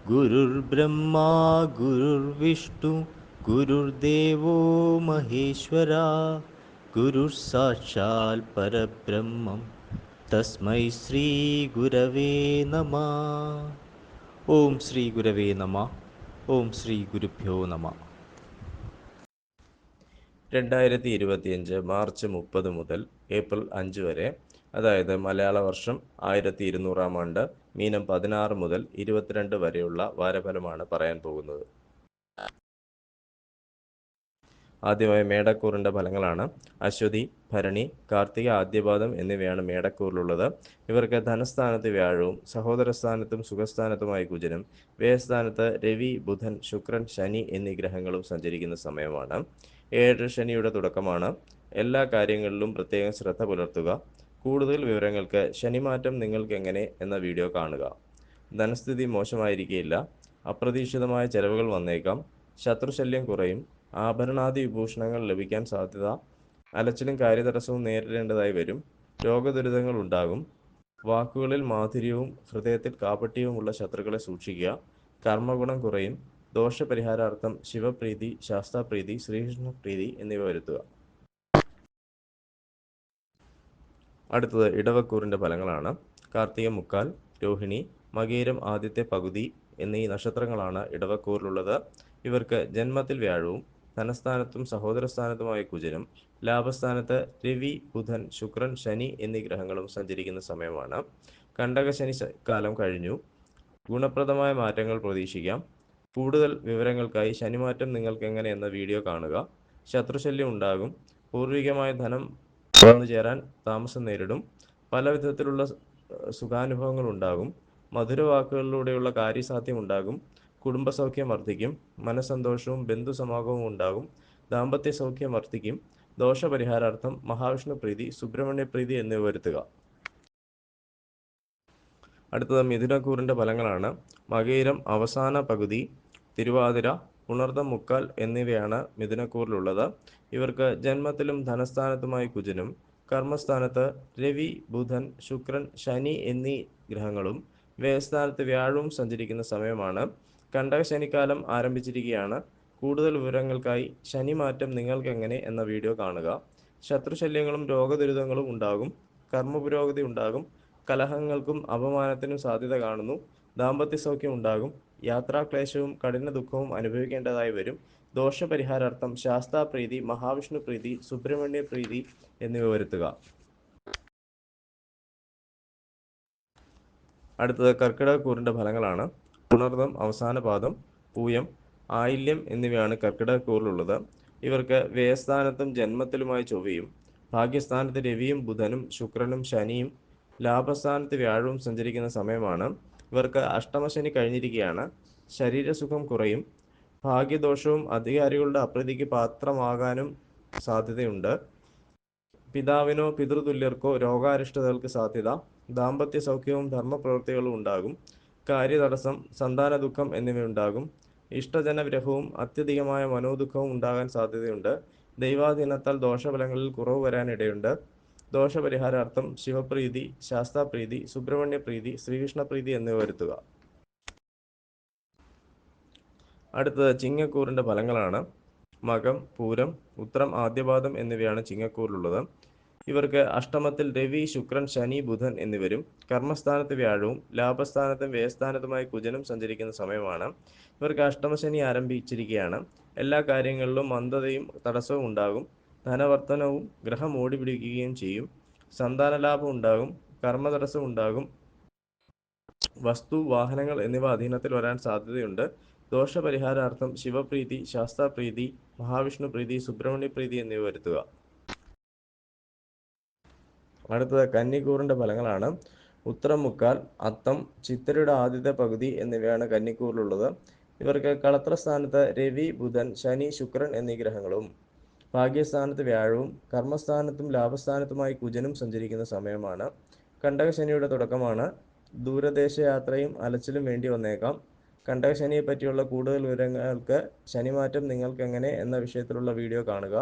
गुरुर्ब्रह्मा गुरुर्विष्णु गुरुर्देवो महेश्वरा गुरुः परब्रह्मं तस्मै श्रीगुरवे नमः. ഓം ശ്രീ ഗുരവേ നമ. ഓം ശ്രീ ഗുരുഭ്യോ നമ. 2025 മാർച്ച് 30 മുതൽ ഏപ്രിൽ 5 വരെ, അതായത് മലയാള വർഷം 1200 ആണ്ട് മീനം 16 മുതൽ 22 വരെയുള്ള വാരഫലമാണ് പറയാൻ പോകുന്നത്. ആദ്യമായി മേടക്കൂറിൻ്റെ ഫലങ്ങളാണ്. അശ്വതി, ഭരണി, കാർത്തിക ആദ്യപാദം എന്നിവയാണ് മേടക്കൂറിലുള്ളത്. ഇവർക്ക് ധനസ്ഥാനത്ത് വ്യാഴവും സഹോദരസ്ഥാനത്തും സുഖസ്ഥാനത്തുമായി കുജനും വ്യയസ്ഥാനത്ത് രവി, ബുധൻ, ശുക്രൻ, ശനി എന്നീ ഗ്രഹങ്ങളും സഞ്ചരിക്കുന്ന സമയമാണ്. 7 ശനിയുടെ തുടക്കമാണ്. എല്ലാ കാര്യങ്ങളിലും പ്രത്യേകം ശ്രദ്ധ പുലർത്തുക. കൂടുതൽ വിവരങ്ങൾക്ക് ശനിമാറ്റം നിങ്ങൾക്ക് എങ്ങനെ എന്ന വീഡിയോ കാണുക. ധനസ്ഥിതി മോശമായിരിക്കില്ല. അപ്രതീക്ഷിതമായ ചെലവുകൾ വന്നേക്കാം. ശത്രുശല്യം കുറയും. ആഭരണാദി വിഭൂഷണങ്ങൾ ലഭിക്കാൻ സാധ്യത. അലച്ചിലും കാര്യതടസ്സവും നേരിടേണ്ടതായി വരും. രോഗദുരിതങ്ങൾ ഉണ്ടാകും. വാക്കുകളിൽ മാധുര്യവും ഹൃദയത്തിൽ കാപട്യവുമുള്ള ശത്രുക്കളെ സൂക്ഷിക്കുക. കർമ്മഗുണം കുറയും. ദോഷപരിഹാരാർത്ഥം ശിവപ്രീതി, ശാസ്താപ്രീതി, ശ്രീകൃഷ്ണപ്രീതി എന്നിവ വരുത്തുക. അടുത്തത് ഇടവക്കൂറിൻ്റെ ഫലങ്ങളാണ്. കാർത്തിക മുക്കാൽ, രോഹിണി, മകീരം ആദ്യത്തെ പകുതി എന്നീ നക്ഷത്രങ്ങളാണ് ഇടവക്കൂറിലുള്ളത്. ഇവർക്ക് ജന്മത്തിൽ വ്യാഴവും ധനസ്ഥാനത്തും സഹോദരസ്ഥാനത്തുമായ കുജനും ലാഭസ്ഥാനത്ത് രവി, ബുധൻ, ശുക്രൻ, ശനി എന്നീ ഗ്രഹങ്ങളും സഞ്ചരിക്കുന്ന സമയമാണ്. കണ്ടകശനി കാലം കഴിഞ്ഞു. ഗുണപ്രദമായ മാറ്റങ്ങൾ പ്രതീക്ഷിക്കാം. കൂടുതൽ വിവരങ്ങൾക്കായി ശനിമാറ്റം നിങ്ങൾക്ക് എങ്ങനെ എന്ന വീഡിയോ കാണുക. ശത്രുശല്യം ഉണ്ടാകും. പൂർവികമായ ധനം വന്നു ചേരാൻ താമസം നേരിടും. പല വിധത്തിലുള്ള സുഖാനുഭവങ്ങൾ ഉണ്ടാകും. മധുരവാക്കുകളിലൂടെയുള്ള കാര്യസാധ്യം ഉണ്ടാകും. കുടുംബസൗഖ്യം വർദ്ധിക്കും. മനസ്സന്തോഷവും ബന്ധുസമാഗമവും ഉണ്ടാകും. ദാമ്പത്യ സൗഖ്യം വർദ്ധിക്കും. ദോഷപരിഹാരാർത്ഥം മഹാവിഷ്ണു പ്രീതി, സുബ്രഹ്മണ്യ പ്രീതി എന്നിവ വരുത്തുക. അടുത്തത് മിഥുനക്കൂറിൻ്റെ ഫലങ്ങളാണ്. മകയിരം അവസാന പകുതി, തിരുവാതിര, പുണർദം മുക്കാൽ എന്നിവയാണ് മിഥുനക്കൂറിലുള്ളത്. ഇവർക്ക് ജന്മത്തിലും ധനസ്ഥാനത്തുമായി കുജനും കർമ്മസ്ഥാനത്ത് രവി, ബുധൻ, ശുക്രൻ, ശനി എന്നീ ഗ്രഹങ്ങളും വ്യയസ്ഥാനത്ത് വ്യാഴവും സഞ്ചരിക്കുന്ന സമയമാണ്. കണ്ടകശനിക്കാലം ആരംഭിച്ചിരിക്കുകയാണ്. കൂടുതൽ വിവരങ്ങൾക്കായി ശനിമാറ്റം നിങ്ങൾക്ക് എങ്ങനെ എന്ന വീഡിയോ കാണുക. ശത്രുശല്യങ്ങളും രോഗദുരിതങ്ങളും ഉണ്ടാകും. കർമ്മപുരോഗതി ഉണ്ടാകും. കലഹങ്ങൾക്കും അപമാനത്തിനും സാധ്യത കാണുന്നു. ദാമ്പത്യ സൗഖ്യം ഉണ്ടാകും. യാത്രാക്ലേശവും കഠിന ദുഃഖവും അനുഭവിക്കേണ്ടതായി വരും. ദോഷപരിഹാരാർത്ഥം ശാസ്താപ്രീതി, മഹാവിഷ്ണു പ്രീതി, സുബ്രഹ്മണ്യ പ്രീതി എന്നിവ വരുത്തുക. അടുത്തത് കർക്കിടകക്കൂറിൻ്റെ ഫലങ്ങളാണ്. പുണർദം അവസാന പാദം, പൂയം, ആയില്യം എന്നിവയാണ് കർക്കിടകക്കൂറിലുള്ളത്. ഇവർക്ക് വ്യയസ്ഥാനത്തും ജന്മത്തിലുമായി ചൊവ്വയും ഭാഗ്യസ്ഥാനത്ത് രവിയും ബുധനും ശുക്രനും ശനിയും ലാഭസ്ഥാനത്ത് വ്യാഴവും സഞ്ചരിക്കുന്ന സമയമാണ്. ഇവർക്ക് അഷ്ടമശനി കഴിഞ്ഞിരിക്കുകയാണ്. ശരീരസുഖം കുറയും. ഭാഗ്യദോഷവും അധികാരികളുടെ അപ്രീതിക്ക് പാത്രമാകാനും സാധ്യതയുണ്ട്. പിതാവിനോ പിതൃതുല്യർക്കോ രോഗാരിഷ്ടതകൾക്ക് സാധ്യത. ദാമ്പത്യ സൗഖ്യവും ധർമ്മപ്രവൃത്തികളും ഉണ്ടാകും. കാര്യതടസ്സം, സന്താന ദുഃഖം എന്നിവയുണ്ടാകും. ഇഷ്ടജനവിരഹവും അത്യധികമായ മനോദുഃഖവും ഉണ്ടാകാൻ സാധ്യതയുണ്ട്. ദൈവാധീനത്താൽ ദോഷഫലങ്ങളിൽ കുറവ് വരാനിടയുണ്ട്. ദോഷപരിഹാരാർത്ഥം ശിവപ്രീതി, ശാസ്താപ്രീതി, സുബ്രഹ്മണ്യ പ്രീതി, ശ്രീകൃഷ്ണപ്രീതി എന്നിവ വരുത്തുക. അടുത്തത് ചിങ്ങക്കൂറിൻ്റെ ഫലങ്ങളാണ്. മകം, പൂരം, ഉത്രം ആദ്യപാദം എന്നിവയാണ് ചിങ്ങക്കൂറിലുള്ളത്. ഇവർക്ക് അഷ്ടമത്തിൽ രവി, ശുക്രൻ, ശനി, ബുധൻ എന്നിവരും കർമ്മസ്ഥാനത്ത് വ്യാഴവും ലാഭസ്ഥാനത്തും വ്യയസ്ഥാനത്തുമായി കുജനും സഞ്ചരിക്കുന്ന സമയമാണ്. ഇവർക്ക് അഷ്ടമശനി ആരംഭിച്ചിരിക്കുകയാണ്. എല്ലാ കാര്യങ്ങളിലും മന്ദതയും തടസ്സവും ഉണ്ടാകും. ധനവർദ്ധനവും ഗ്രഹം ഓടിപിടിക്കുകയും ചെയ്യും. സന്താനലാഭം ഉണ്ടാകും. കർമ്മതടസ്സം ഉണ്ടാകും. വസ്തു, വാഹനങ്ങൾ എന്നിവ അധീനത്തിൽ വരാൻ സാധ്യതയുണ്ട്. ദോഷപരിഹാരാർത്ഥം ശിവപ്രീതി, ശാസ്താപ്രീതി, മഹാവിഷ്ണു പ്രീതി, സുബ്രഹ്മണ്യ പ്രീതി എന്നിവ വരുത്തുക. അടുത്തത് കന്നിക്കൂറിൻ്റെ ഫലങ്ങളാണ്. ഉത്തരം മുക്കാൽ, അത്തം, ചിത്തിരയുടെ ആദ്യത്തെ പകുതി എന്നിവയാണ് കന്നിക്കൂറിലുള്ളത്. ഇവർക്ക് കളത്രസ്ഥാനത്ത് രവി, ബുധൻ, ശനി, ശുക്രൻ എന്നീ ഗ്രഹങ്ങളും ഭാഗ്യസ്ഥാനത്ത് വ്യാഴവും കർമ്മസ്ഥാനത്തും ലാഭസ്ഥാനത്തുമായി കുജനും സഞ്ചരിക്കുന്ന സമയമാണ്. കണ്ടകശനിയുടെ തുടക്കമാണ്. ദൂരദേശയാത്രയും അലച്ചിലും വേണ്ടി വന്നേക്കാം. കണ്ടകശനിയെ പറ്റിയുള്ള കൂടുതൽ വിവരങ്ങൾക്ക് ശനിമാറ്റം നിങ്ങൾക്ക് എങ്ങനെ എന്ന വിഷയത്തിലുള്ള വീഡിയോ കാണുക.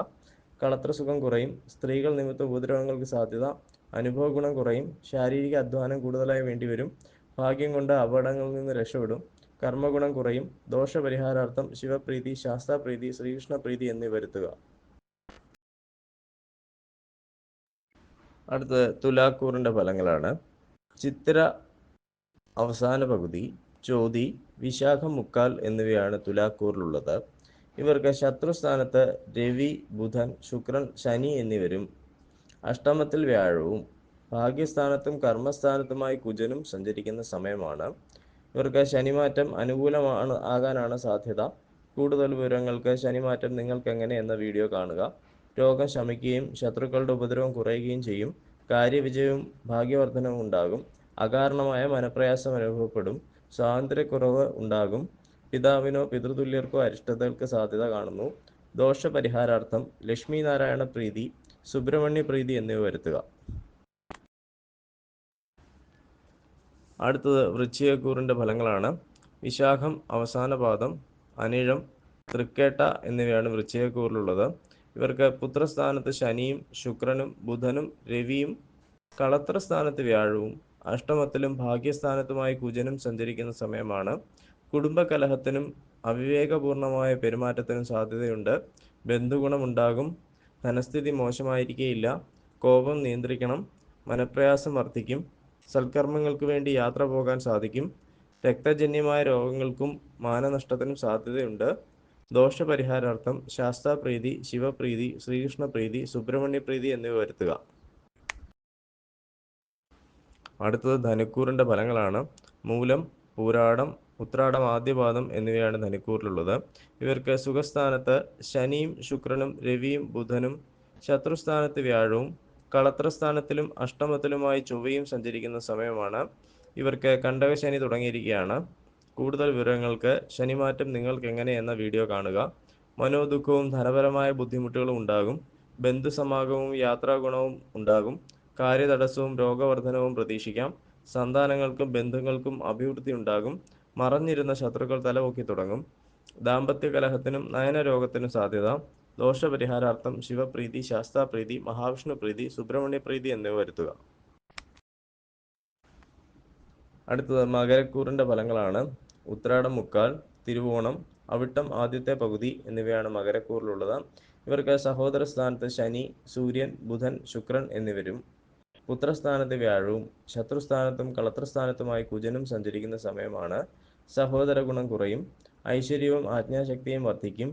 കളത്രസുഖം കുറയും. സ്ത്രീകൾ നിമിത്ത ഉപദ്രവങ്ങൾക്ക് സാധ്യത. അനുഭവ ഗുണം കുറയും, ശാരീരിക അധ്വാനം കൂടുതലായി വേണ്ടിവരും, ഭാഗ്യം കൊണ്ട് അപകടങ്ങളിൽ നിന്ന് രക്ഷപ്പെടും, കർമ്മഗുണം കുറയും, ദോഷപരിഹാരാർത്ഥം ശിവപ്രീതി, ശാസ്താപ്രീതി, ശ്രീകൃഷ്ണപ്രീതി എന്നിവ വരുത്തുക. അടുത്ത തുലാക്കൂറിൻ്റെ ഫലങ്ങളാണ്. ചിത്തിര അവസാന പകുതി, ചോതി, വിശാഖം മുക്കാൽ എന്നിവയാണ് തുലാക്കൂറിലുള്ളത്. ഇവർക്ക് ശത്രുസ്ഥാനത്ത് രവി, ബുധൻ, ശുക്രൻ, ശനി എന്നിവരും അഷ്ടമത്തിൽ വ്യാഴവും ഭാഗ്യസ്ഥാനത്തും കർമ്മസ്ഥാനത്തുമായി കുജനും സഞ്ചരിക്കുന്ന സമയമാണ്. ഇവർക്ക് ശനിമാറ്റം ആകാനാണ് സാധ്യത. കൂടുതൽ വിവരങ്ങൾക്ക് ശനിമാറ്റം നിങ്ങൾക്ക് എങ്ങനെ എന്ന വീഡിയോ കാണുക. രോഗം ശമിക്കുകയും ശത്രുക്കളുടെ ഉപദ്രവം കുറയുകയും ചെയ്യും. കാര്യവിജയവും ഭാഗ്യവർദ്ധനവും ഉണ്ടാകും. അകാരണമായ മനപ്രയാസം അനുഭവപ്പെടും. സ്വാതന്ത്ര്യക്കുറവ് ഉണ്ടാകും. പിതാവിനോ പിതൃതുല്യർക്കോ അരിഷ്ടതകൾക്ക് സാധ്യത കാണുന്നു. ദോഷപരിഹാരാർത്ഥം ലക്ഷ്മി നാരായണ പ്രീതി, സുബ്രഹ്മണ്യ പ്രീതി എന്നിവ വരുത്തുക. അടുത്തത് വൃശ്ചികക്കൂറിൻ്റെ ഫലങ്ങളാണ്. വിശാഖം അവസാന പാദം, അനിഴം, തൃക്കേട്ട എന്നിവയാണ് വൃശ്ചികക്കൂറിലുള്ളത്. ഇവർക്ക് പുത്രസ്ഥാനത്ത് ശനിയും ശുക്രനും ബുധനും രവിയും കളത്രസ്ഥാനത്ത് വ്യാഴവും അഷ്ടമത്തിലും ഭാഗ്യസ്ഥാനത്തുമായി കുജനും സഞ്ചരിക്കുന്ന സമയമാണ്. കുടുംബകലഹത്തിനും അവിവേകപൂർണമായ പെരുമാറ്റത്തിനും സാധ്യതയുണ്ട്. ബന്ധുഗുണമുണ്ടാകും. ധനസ്ഥിതി മോശമായിരിക്കുകയില്ല. കോപം നിയന്ത്രിക്കണം. മനപ്രയാസം വർദ്ധിക്കും. സൽക്കർമ്മങ്ങൾക്ക് വേണ്ടി യാത്ര പോകാൻ സാധിക്കും. രക്തജന്യമായ രോഗങ്ങൾക്കും മാനനഷ്ടത്തിനും സാധ്യതയുണ്ട്. ദോഷപരിഹാരാർത്ഥം ശാസ്താപ്രീതി, ശിവപ്രീതി, ശ്രീകൃഷ്ണപ്രീതി, സുബ്രഹ്മണ്യപ്രീതി എന്നിവ വരുത്തുക. അടുത്തത് ധനുക്കൂറിൻ്റെ ഫലങ്ങളാണ്. മൂലം, പൂരാടം, ഉത്രാടം ആദ്യപാദം എന്നിവയാണ് ധനുക്കൂറിലുള്ളത്. ഇവർക്ക് സുഖസ്ഥാനത്ത് ശനിയും ശുക്രനും രവിയും ബുധനും ശത്രുസ്ഥാനത്ത് വ്യാഴവും കളത്രസ്ഥാനത്തിലും അഷ്ടമത്തിലുമായി ചൊവ്വയും സഞ്ചരിക്കുന്ന സമയമാണ്. ഇവർക്ക് കണ്ടകശനി തുടങ്ങിയിരിക്കുകയാണ്. കൂടുതൽ വിവരങ്ങൾക്ക് ശനിമാറ്റം നിങ്ങൾക്ക് എങ്ങനെ എന്ന വീഡിയോ കാണുക. മനോദുഃഖവും ധനപരമായ ബുദ്ധിമുട്ടുകളും ഉണ്ടാകും. ബന്ധുസമാഗമവും യാത്രാഗുണവും ഉണ്ടാകും. കാര്യതടസ്സവും രോഗവർദ്ധനവും പ്രതീക്ഷിക്കാം. സന്താനങ്ങൾക്കും ബന്ധുക്കൾക്കും അഭിവൃദ്ധി ഉണ്ടാകും. മറഞ്ഞിരുന്ന ശത്രുക്കൾ തലപൊക്കി തുടങ്ങും. ദാമ്പത്യ കലഹത്തിനും നയനരോഗത്തിനും സാധ്യത. ദോഷപരിഹാരാർത്ഥം ശിവപ്രീതി, ശാസ്താപ്രീതി, മഹാവിഷ്ണുപ്രീതി, സുബ്രഹ്മണ്യപ്രീതി എന്നിവ വരുത്തുക. അടുത്തത് മകരക്കൂറിൻ്റെ ഫലങ്ങളാണ്. ഉത്രാടം മുക്കാൽ, തിരുവോണം, അവിട്ടം ആദ്യത്തെ പകുതി എന്നിവയാണ് മകരക്കൂറിലുള്ളത്. ഇവർക്ക് സഹോദര സ്ഥാനത്ത് ശനി, സൂര്യൻ, ബുധൻ, ശുക്രൻ എന്നിവരും പുത്രസ്ഥാനത്ത് വ്യാഴവും ശത്രുസ്ഥാനത്തും കളത്രസ്ഥാനത്തുമായി കുജനും സഞ്ചരിക്കുന്ന സമയമാണ്. സഹോദര ഗുണം കുറയും. ഐശ്വര്യവും ആജ്ഞാശക്തിയും വർദ്ധിക്കും.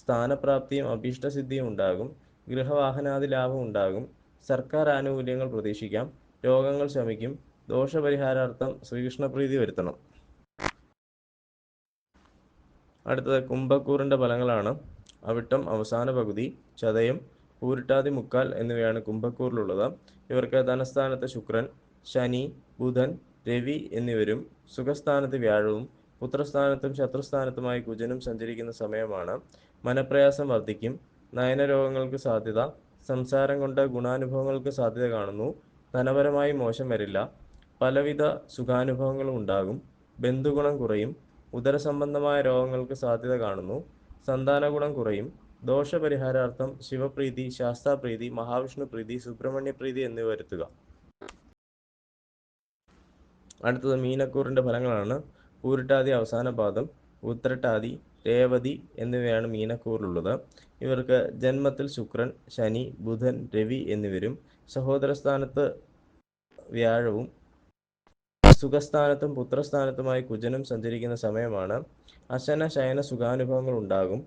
സ്ഥാനപ്രാപ്തിയും അഭീഷ്ടസിദ്ധിയും ഉണ്ടാകും. ഗൃഹവാഹനാദി ലാഭം ഉണ്ടാകും. സർക്കാർ ആനുകൂല്യങ്ങൾ പ്രതീക്ഷിക്കാം. രോഗങ്ങൾ ശമിക്കും. ദോഷപരിഹാരാർത്ഥം ശ്രീകൃഷ്ണപ്രീതി വരുത്തണം. അടുത്തത് കുംഭക്കൂറിൻ്റെ ഫലങ്ങളാണ്. അവിട്ടം അവസാന പകുതി, ചതയം, പൂരിട്ടാതി മുക്കാൽ എന്നിവയാണ് കുംഭക്കൂറിലുള്ളത്. ഇവർക്ക് ധനസ്ഥാനത്ത് ശുക്രൻ, ശനി, ബുധൻ, രവി എന്നിവരും സുഖസ്ഥാനത്ത് വ്യാഴവും പുത്രസ്ഥാനത്തും ശത്രുസ്ഥാനത്തുമായി കുജനും സഞ്ചരിക്കുന്ന സമയമാണ്. മനപ്രയാസം വർദ്ധിക്കും. നയനരോഗങ്ങൾക്ക് സാധ്യത. സംസാരം കൊണ്ട് ഗുണാനുഭവങ്ങൾക്ക് സാധ്യത കാണുന്നു. ധനപരമായി മോശം വരില്ല. പലവിധ സുഖാനുഭവങ്ങളും ഉണ്ടാകും. ബന്ധുഗുണം കുറയും. ഉദരസംബന്ധമായ രോഗങ്ങൾക്ക് സാധ്യത കാണുന്നു. സന്താനഗുണം കുറയും. ദോഷപരിഹാരാർത്ഥം ശിവപ്രീതി, ശാസ്താപ്രീതി, മഹാവിഷ്ണുപ്രീതി, സുബ്രഹ്മണ്യപ്രീതി എന്നിവ വരുത്തുക. അടുത്തത് മീനക്കൂറിൻ്റെ ഫലങ്ങളാണ്. പൂരിട്ടാതി അവസാന പാദം, ഉത്രട്ടാതി, രേവതി എന്നിവയാണ് മീനക്കൂറിലുള്ളത്. ഇവർക്ക് ജന്മത്തിൽ ശുക്രൻ, ശനി, ബുധൻ, രവി എന്നിവരും സഹോദരസ്ഥാനത്ത് വ്യാഴവും സുഖസ്ഥാനത്തും പുത്രസ്ഥാനത്തുമായി കുജനും സഞ്ചരിക്കുന്ന സമയമാണ്. അശന ശയന സുഖാനുഭവങ്ങൾ ഉണ്ടാകും.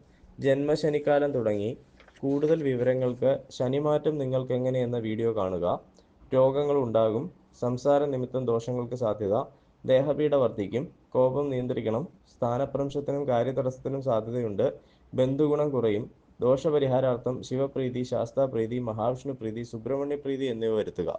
ജന്മശനിക്കാലം തുടങ്ങി. കൂടുതൽ വിവരങ്ങൾക്ക് ശനിമാറ്റം നിങ്ങൾക്ക് എങ്ങനെ എന്ന വീഡിയോ കാണുക. രോഗങ്ങൾ ഉണ്ടാകും. സംസാര നിമിത്തം ദോഷങ്ങൾക്ക് സാധ്യത. ദേഹപീഡ വർദ്ധിക്കും. കോപം നിയന്ത്രിക്കണം. സ്ഥാനഭ്രംശത്തിനും കാര്യതടസ്സത്തിനും സാധ്യതയുണ്ട്. ബന്ധുഗുണം കുറയും. ദോഷപരിഹാരാർത്ഥം ശിവപ്രീതി, ശാസ്താപ്രീതി, മഹാവിഷ്ണുപ്രീതി, സുബ്രഹ്മണ്യപ്രീതി എന്നിവ വരുത്തുക.